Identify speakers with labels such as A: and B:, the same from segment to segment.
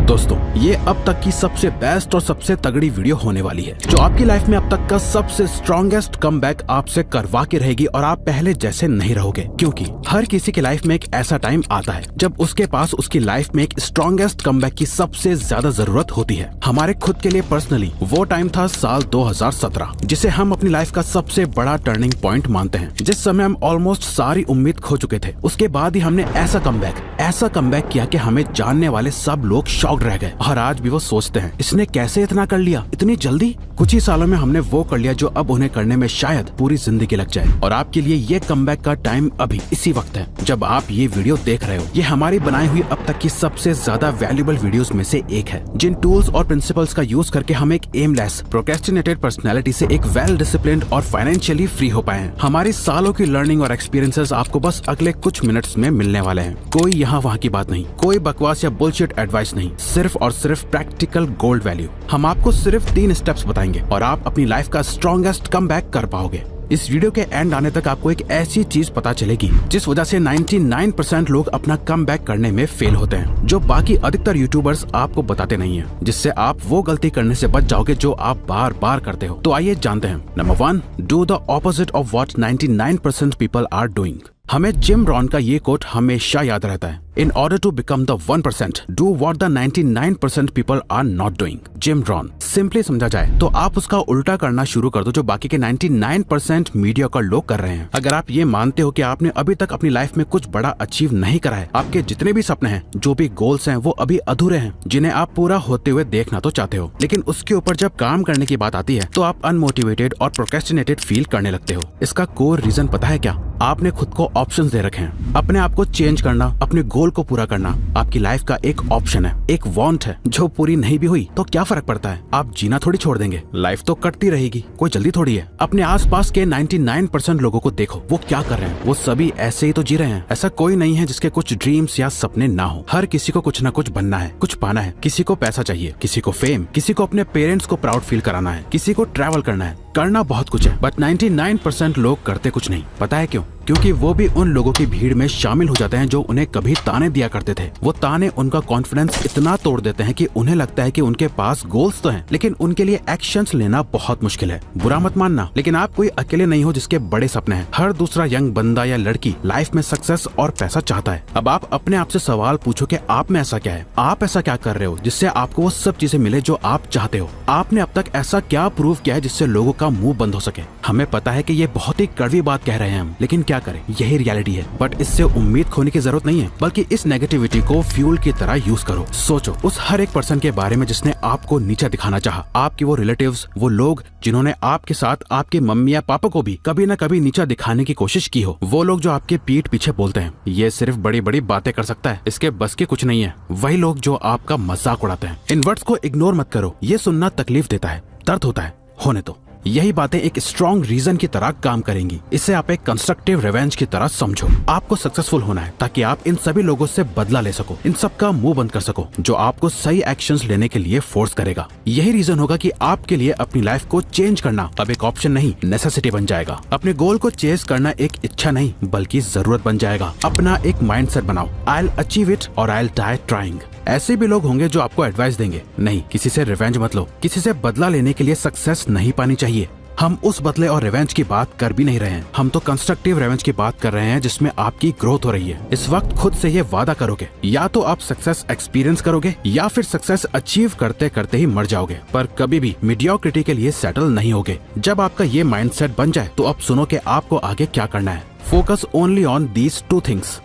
A: दोस्तों, ये अब तक की सबसे बेस्ट और सबसे तगड़ी वीडियो होने वाली है, जो आपकी लाइफ में अब तक का सबसे स्ट्रॉन्गेस्ट कमबैक आपसे करवा के रहेगी और आप पहले जैसे नहीं रहोगे। क्योंकि हर किसी की लाइफ में एक ऐसा टाइम आता है जब उसके पास उसकी लाइफ में एक स्ट्रॉन्गेस्ट कमबैक की सबसे ज्यादा जरूरत होती है। हमारे खुद के लिए पर्सनली वो टाइम था साल 2017, जिसे हम अपनी लाइफ का सबसे बड़ा टर्निंग पॉइंट मानते हैं। जिस समय हम ऑलमोस्ट सारी उम्मीद खो चुके थे, उसके बाद ही हमने ऐसा कमबैक किया कि हमें जानने वाले सब लोग शॉक्ड रह गए। और आज भी वो सोचते हैं, इसने कैसे इतना कर लिया इतनी जल्दी। कुछ ही सालों में हमने वो कर लिया जो अब उन्हें करने में शायद पूरी जिंदगी लग जाए। और आपके लिए ये कमबैक का टाइम अभी इसी वक्त है जब आप ये वीडियो देख रहे हो। ये हमारी बनाई हुई अब तक की सबसे ज्यादा वैल्यूएबल वीडियोस में से एक है, जिन टूल्स और प्रिंसिपल्स का यूज करके हम एक एमलेस प्रोक्रेस्टिनेटेड पर्सनैलिटी से एक वेल डिसिप्लिन्ड और फाइनेंशियली फ्री हो पाए हैं। हमारी सालों की लर्निंग और एक्सपीरियंसेस आपको बस अगले कुछ मिनट्स में मिलने वाले हैं। कोई यहाँ वहाँ की बात नहीं, कोई बकवास या बुलशिट एडवाइस नहीं, सिर्फ और सिर्फ प्रैक्टिकल गोल्ड वैल्यू। हम आपको सिर्फ 3 स्टेप्स बताएंगे और आप अपनी लाइफ का स्ट्रॉन्गेस्ट कमबैक कर पाओगे। इस वीडियो के एंड आने तक आपको एक ऐसी चीज पता चलेगी जिस वजह से 99% लोग अपना कमबैक करने में फेल होते हैं, जो बाकी अधिकतर यूट्यूबर्स आपको बताते नहीं हैं, जिससे आप वो गलती करने से बच जाओगे जो आप बार बार करते हो। तो आइए जानते हैं। Number 1, do the opposite of what 99% people are doing. हमें जिम रॉन का ये कोट हमेशा याद रहता है, in order to become the 1%, do what the 99% people are not doing. Jim Rohn simply समझा जाए तो आप उसका उल्टा करना शुरू कर दो जो बाकी के 99% मीडियोकर लोग कर रहे हैं। अगर आप ये मानते हो कि आपने अभी तक अपनी लाइफ में कुछ बड़ा अचीव नहीं करा है, आपके जितने भी सपने हैं, जो भी गोल्स हैं, वो अभी अधूरे हैं, जिन्हें आप पूरा होते हुए देखना तो चाहते हो, लेकिन उसके ऊपर जब काम करने की बात आती है तो आप अनमोटिवेटेड और प्रोक्रेस्टिनेटेड फील करने लगते हो। इसका कोर रीजन पता है क्या? आपने खुद को ऑप्शंस दे रखे हैं। अपने आप को चेंज करना, अपने गोल को पूरा करना आपकी लाइफ का एक ऑप्शन है, एक वांट है। जो पूरी नहीं भी हुई तो क्या फर्क पड़ता है, आप जीना थोड़ी छोड़ देंगे, लाइफ तो कटती रहेगी, कोई जल्दी थोड़ी है। अपने आसपास के 99% लोगों को देखो, वो क्या कर रहे हैं, वो सभी ऐसे ही तो जी रहे हैं। ऐसा कोई नहीं है जिसके कुछ ड्रीम्स या सपने ना हो। हर किसी को कुछ ना कुछ बनना है, कुछ पाना है। किसी को पैसा चाहिए, किसी को फेम, किसी को अपने पेरेंट्स को प्राउड फील कराना है, किसी को ट्रैवल करना है। करना बहुत कुछ है, बट 99% लोग करते कुछ नहीं। पता है क्यों? क्योंकि वो भी उन लोगों की भीड़ में शामिल हो जाते हैं जो उन्हें कभी ताने दिया करते थे। वो ताने उनका कॉन्फिडेंस इतना तोड़ देते हैं कि उन्हें लगता है कि उनके पास गोल्स तो हैं, लेकिन उनके लिए एक्शंस लेना बहुत मुश्किल है। बुरा मत मानना, लेकिन आप कोई अकेले नहीं हो जिसके बड़े सपने हैं। हर दूसरा यंग बंदा या लड़की लाइफ में सक्सेस और पैसा चाहता है। अब आप अपने आप से सवाल पूछो कि आप में ऐसा क्या है, आप ऐसा क्या कर रहे हो जिससे आपको वो सब चीजें मिले जो आप चाहते हो। आपने अब तक ऐसा क्या प्रूव किया है जिससे लोगों का मुंह बंद हो सके। हमें पता है कि ये बहुत ही कड़वी बात कह रहे हैं हम, लेकिन क्या करें, यही रियलिटी है। बट इससे उम्मीद खोने की जरूरत नहीं है, बल्कि इस नेगेटिविटी को फ्यूल की तरह यूज करो। सोचो उस हर एक पर्सन के बारे में जिसने आपको नीचा दिखाना चाहा। आपके वो रिलेटिव्स, वो लोग जिन्होंने आपके साथ आपके मम्मी या पापा को भी कभी न कभी नीचा दिखाने की कोशिश की हो। वो लोग जो आपके पीठ पीछे बोलते हैं, ये सिर्फ बड़ी बड़ी बातें कर सकता है, इसके बस के कुछ नहीं है। वही लोग जो आपका मजाक उड़ाते हैं। इन वर्ड्स को इग्नोर मत करो, ये सुनना तकलीफ देता है, दर्द होता है, होने दो। यही बातें एक स्ट्रॉन्ग रीजन की तरह काम करेंगी। इसे आप एक कंस्ट्रक्टिव रिवेंज की तरह समझो। आपको सक्सेसफुल होना है ताकि आप इन सभी लोगों से बदला ले सको, इन सब का मुंह बंद कर सको जो आपको सही एक्शंस लेने के लिए फोर्स करेगा। यही रीजन होगा कि आपके लिए अपनी लाइफ को चेंज करना अब एक ऑप्शन नहीं, नेसेसिटी बन जाएगा। अपने गोल को चेज करना एक इच्छा नहीं बल्कि जरूरत बन जाएगा। अपना एक माइंडसेट बनाओ, आई विल अचीव इट और आई विल डाई ट्राइंग। ऐसे भी लोग होंगे जो आपको एडवाइस देंगे, नहीं किसी से रिवेंज मत लो, किसी से बदला लेने के लिए सक्सेस नहीं पानी चाहिए। हम उस बदले और रिवेंज की बात कर भी नहीं रहे हैं, हम तो कंस्ट्रक्टिव रिवेंज की बात कर रहे हैं जिसमें आपकी ग्रोथ हो रही है। इस वक्त खुद से ये वादा करोगे, या तो आप सक्सेस एक्सपीरियंस करोगे या फिर सक्सेस अचीव करते करते ही मर जाओगे, पर कभी भी मीडियोक्रिटी के लिए सेटल नहीं होगे। जब आपका ये माइंडसेट बन जाए तो अब सुनो कि आपको आगे क्या करना है। Focus only on these 2 things.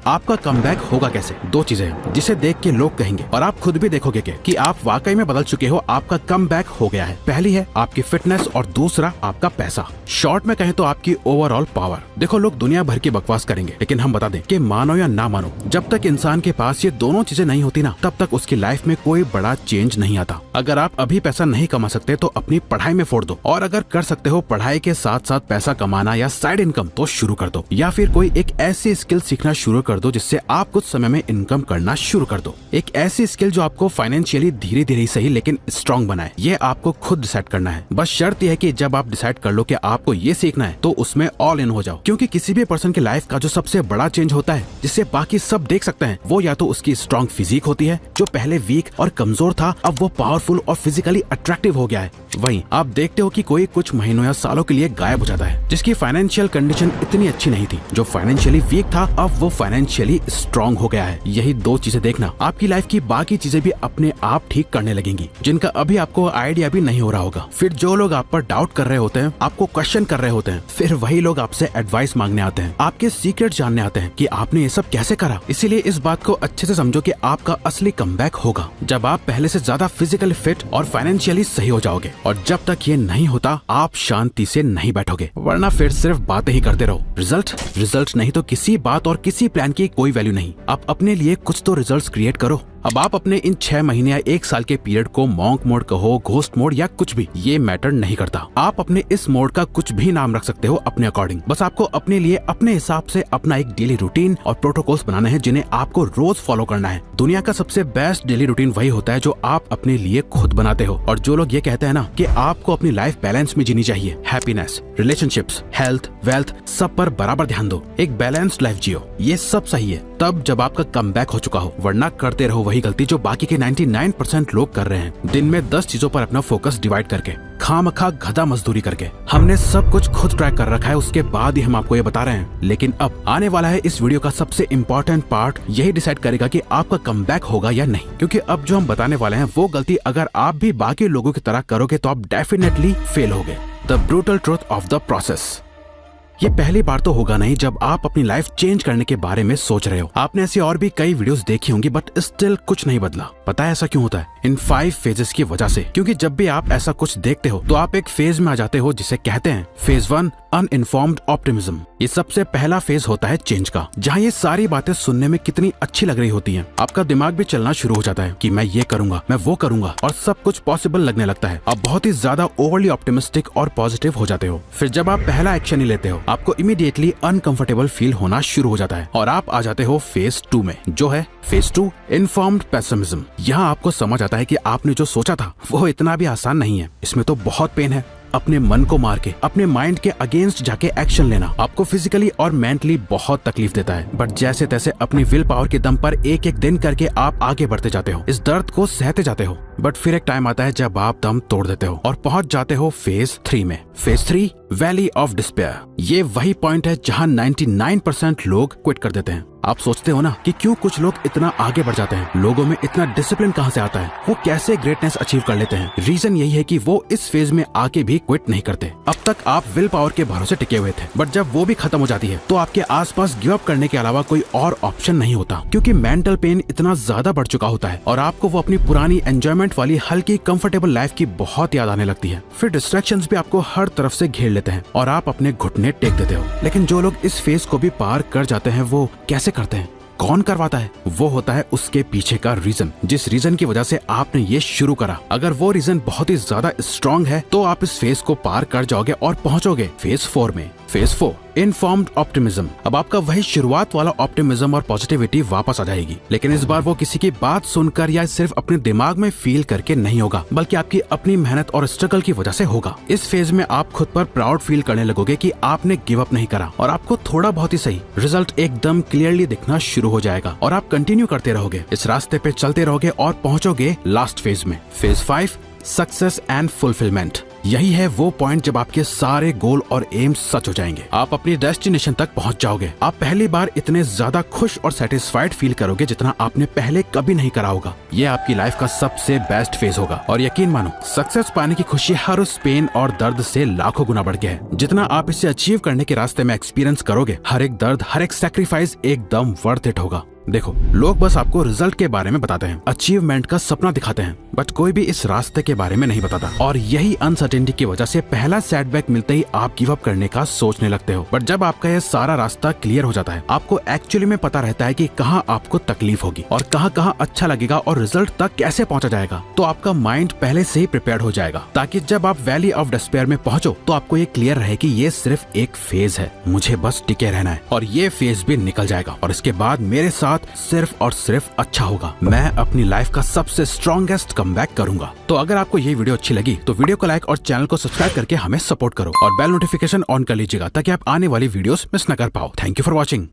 A: आपका कमबैक होगा कैसे? 2 चीजें हैं जिसे देख के लोग कहेंगे और आप खुद भी देखोगे कि आप वाकई में बदल चुके हो, आपका कमबैक हो गया है। पहली है आपकी फिटनेस और दूसरा आपका पैसा। शॉर्ट में कहें तो आपकी ओवरऑल पावर। देखो लोग दुनिया भर की बकवास करेंगे, लेकिन हम बता दें कि मानो या ना मानो, जब तक इंसान के पास ये दोनों चीजें नहीं होती ना, तब तक उसकी लाइफ में कोई बड़ा चेंज नहीं आता। अगर आप अभी पैसा नहीं कमा सकते तो अपनी पढ़ाई में फोड़ दो, और अगर कर सकते हो पढ़ाई के साथ साथ पैसा कमाना या साइड इनकम तो शुरू कर दो, या फिर कोई एक ऐसी स्किल सीखना शुरू कर कर दो जिससे आप कुछ समय में इनकम करना शुरू कर दो। एक ऐसी स्किल जो आपको फाइनेंशियली धीरे धीरे सही लेकिन स्ट्रॉन्ग बनाए, ये आपको खुद डिसाइड करना है। बस शर्त यह है कि जब आप डिसाइड कर लो कि आपको ये सीखना है तो उसमें ऑल इन हो जाओ, क्योंकि किसी भी पर्सन की लाइफ का जो सबसे बड़ा चेंज होता है जिससे बाकी सब देख सकते हैं, वो या तो उसकी स्ट्रॉन्ग फिजिक होती है, जो पहले वीक और कमजोर था अब वो पावरफुल और फिजिकली अट्रैक्टिव हो गया है। वहीं आप देखते हो कि कोई कुछ महीनों या सालों के लिए गायब हो जाता है, जिसकी फाइनेंशियल कंडीशन इतनी अच्छी नहीं थी, जो फाइनेंशियली वीक था अब वो फाइनेंशियली स्ट्रॉन्ग हो गया है। यही दो चीजें देखना, आपकी लाइफ की बाकी चीजें भी अपने आप ठीक करने लगेंगी, जिनका अभी आपको आइडिया भी नहीं हो रहा होगा। फिर जो लोग आप पर डाउट कर रहे होते हैं, आपको क्वेश्चन कर रहे होते हैं, फिर वही लोग आपसे एडवाइस मांगने आते हैं, आपके सीक्रेट जानने आते हैं कि आपने ये सब कैसे करा। इसीलिए इस बात को अच्छे से समझो कि आपका असली कमबैक होगा जब आप पहले से ज्यादा फिजिकली फिट और फाइनेंशियली सही हो जाओगे। और जब तक ये नहीं होता आप शांति से नहीं बैठोगे, वरना फिर सिर्फ बातें ही करते रहो। रिजल्ट नहीं तो किसी बात और किसी प्लान की कोई वैल्यू नहीं। आप अपने लिए कुछ तो रिजल्ट्स क्रिएट करो। अब आप अपने इन 6 महीने या 1 साल के पीरियड को मॉन्क मोड कहो, घोस्ट मोड या कुछ भी, ये मैटर नहीं करता। आप अपने इस मोड का कुछ भी नाम रख सकते हो अपने अकॉर्डिंग। बस आपको अपने लिए अपने हिसाब से अपना एक डेली रूटीन और प्रोटोकॉल्स बनाने हैं जिन्हें आपको रोज फॉलो करना है। दुनिया का सबसे बेस्ट डेली रूटीन वही होता है जो आप अपने लिए खुद बनाते हो। और जो लोग ये कहते हैं ना कि आपको अपनी लाइफ बैलेंस में जीनी चाहिए, हैप्पीनेस, रिलेशनशिप्स, हेल्थ, वेल्थ, सब पर बराबर ध्यान दो, एक बैलेंस्ड लाइफ जियो, ये सब सही है तब जब आपका कमबैक हो चुका हो। वरना करते रहो वही गलती जो बाकी के 99% लोग कर रहे हैं, दिन में 10 चीजों पर अपना फोकस डिवाइड करके, खामखा गधा मजदूरी करके। हमने सब कुछ खुद ट्रैक कर रखा है, उसके बाद ही हम आपको ये बता रहे हैं। लेकिन अब आने वाला है इस वीडियो का सबसे इम्पोर्टेंट पार्ट, यही डिसाइड करेगा कि आपका कमबैक होगा या नहीं। क्योंकि अब जो हम बताने वाले हैं वो गलती अगर आप भी बाकी लोगों की तरह करोगे तो आप डेफिनेटली फेल होगे। The brutal truth of the process. ये पहली बार तो होगा नहीं जब आप अपनी लाइफ चेंज करने के बारे में सोच रहे हो। आपने ऐसी और भी कई वीडियोस देखी होंगी बट स्टिल कुछ नहीं बदला। पता है ऐसा क्यों होता है? इन 5 फेजेस की वजह से। क्योंकि जब भी आप ऐसा कुछ देखते हो तो आप एक फेज में आ जाते हो जिसे कहते हैं फेज 1 अनइन्फॉर्म्ड ऑप्टिमिज्म। ये सबसे पहला फेज होता है चेंज का, जहाँ ये सारी बातें सुनने में कितनी अच्छी लग रही होती हैं। आपका दिमाग भी चलना शुरू हो जाता है कि मैं ये करूंगा, मैं वो करूंगा, और सब कुछ पॉसिबल लगने लगता है। आप बहुत ही ज्यादा ओवरली ऑप्टिमिस्टिक और पॉजिटिव हो जाते हो। फिर जब आप पहला एक्शन ही लेते हो आपको इमीडिएटली अनकंफर्टेबल फील होना शुरू हो जाता है और आप आ जाते हो फेज 2 में, जो है फेज 2 इन्फॉर्म्ड पेसिमिज्म। यहाँ आपको समझ आता है कि आपने जो सोचा था वो इतना भी आसान नहीं है, इसमें तो बहुत पेन है। अपने मन को मार के, अपने माइंड के अगेंस्ट जाके एक्शन लेना आपको फिजिकली और मेंटली बहुत तकलीफ देता है, बट जैसे तैसे अपनी विल पावर के दम पर एक एक दिन करके आप आगे बढ़ते जाते हो, इस दर्द को सहते जाते हो। बट फिर एक टाइम आता है जब आप दम तोड़ देते हो और पहुंच जाते हो फेज 3 में। Phase 3 valley of despair. ये वही पॉइंट है जहां 99% लोग क्विट कर देते हैं। आप सोचते हो ना कि क्यों कुछ लोग इतना आगे बढ़ जाते हैं, लोगों में इतना डिसिप्लिन कहां से आता है, वो कैसे ग्रेटनेस अचीव कर लेते हैं। रीजन यही है कि वो इस फेज में आके भी क्विट नहीं करते। अब तक आप विल पावर के भरोसे टिके हुए थे, बट जब वो भी खत्म हो जाती है तो आपके आसपास गिव अप करने के अलावा कोई और ऑप्शन नहीं होता, क्योंकि मेंटल पेन इतना ज्यादा बढ़ चुका होता है और आपको वो अपनी पुरानी एंजॉयमेंट वाली हल्की कंफर्टेबल लाइफ की बहुत याद आने लगती है। फिर डिस्ट्रैक्शंस भी आपको हर तरफ से घेर लेते हैं और आप अपने घुटने टेक देते हो। लेकिन जो लोग इस फेज को भी पार कर जाते हैं वो कैसे करते हैं, कौन करवाता है? वो होता है उसके पीछे का रीजन, जिस रीजन की वजह से आपने ये शुरू करा। अगर वो रीजन बहुत ही ज्यादा स्ट्रॉन्ग है तो आप इस फेज को पार कर जाओगे और पहुंचोगे फेज 4 में। Phase 4 informed optimism. अब आपका वही शुरुआत वाला ऑप्टिमिज्म और पॉजिटिविटी वापस आ जाएगी, लेकिन इस बार वो किसी की बात सुनकर या सिर्फ अपने दिमाग में फील करके नहीं होगा, बल्कि आपकी अपनी मेहनत और स्ट्रगल की वजह से होगा। इस फेज में आप खुद पर प्राउड फील करने लगोगे कि आपने गिव अप नहीं करा और आपको थोड़ा बहुत ही सही रिजल्ट एकदम क्लियरली दिखना शुरू हो जाएगा और आप कंटिन्यू करते रहोगे, इस रास्ते पे चलते रहोगे और पहुंचोगे लास्ट फेज में। Phase 5 success and fulfilment. यही है वो पॉइंट जब आपके सारे गोल और एम सच हो जाएंगे, आप अपनी डेस्टिनेशन तक पहुंच जाओगे। आप पहली बार इतने ज्यादा खुश और सेटिस्फाइड फील करोगे जितना आपने पहले कभी नहीं करा होगा। ये आपकी लाइफ का सबसे बेस्ट फेज होगा और यकीन मानो सक्सेस पाने की खुशी हर उस पेन और दर्द से लाखों गुना बढ़ गया है। जितना आप इसे अचीव करने के रास्ते में एक्सपीरियंस करोगे, हर एक दर्द, हर एक सैक्रिफाइस एकदम वर्थ इट होगा। देखो, लोग बस आपको रिजल्ट के बारे में बताते हैं, अचीवमेंट का सपना दिखाते हैं, बट कोई भी इस रास्ते के बारे में नहीं बताता। और यही अनसर्टेनिटी की वजह से पहला सेटबैक मिलते ही आप गिव अप करने का सोचने लगते हो। बट जब आपका ये सारा रास्ता क्लियर हो जाता है, आपको एक्चुअली में पता रहता है कि कहाँ आपको तकलीफ होगी और कहाँ अच्छा लगेगा और रिजल्ट तक कैसे पहुंचा जाएगा, तो आपका माइंड पहले से ही प्रिपेयर्ड हो जाएगा, ताकि जब आप वैली ऑफ डिस्पेयर में पहुंचो तो आपको ये क्लियर रहे कि ये सिर्फ एक फेज है, मुझे बस टिके रहना है और ये फेज भी निकल जाएगा और इसके बाद मेरे साथ सिर्फ और सिर्फ अच्छा होगा। मैं अपनी लाइफ का सबसे स्ट्रॉन्गेस्ट कमबैक करूंगा। तो अगर आपको ये वीडियो अच्छी लगी तो वीडियो को लाइक और चैनल को सब्सक्राइब करके हमें सपोर्ट करो और बेल नोटिफिकेशन ऑन कर लीजिएगा ताकि आप आने वाली वीडियोस मिस न कर पाओ। Thank you for watching.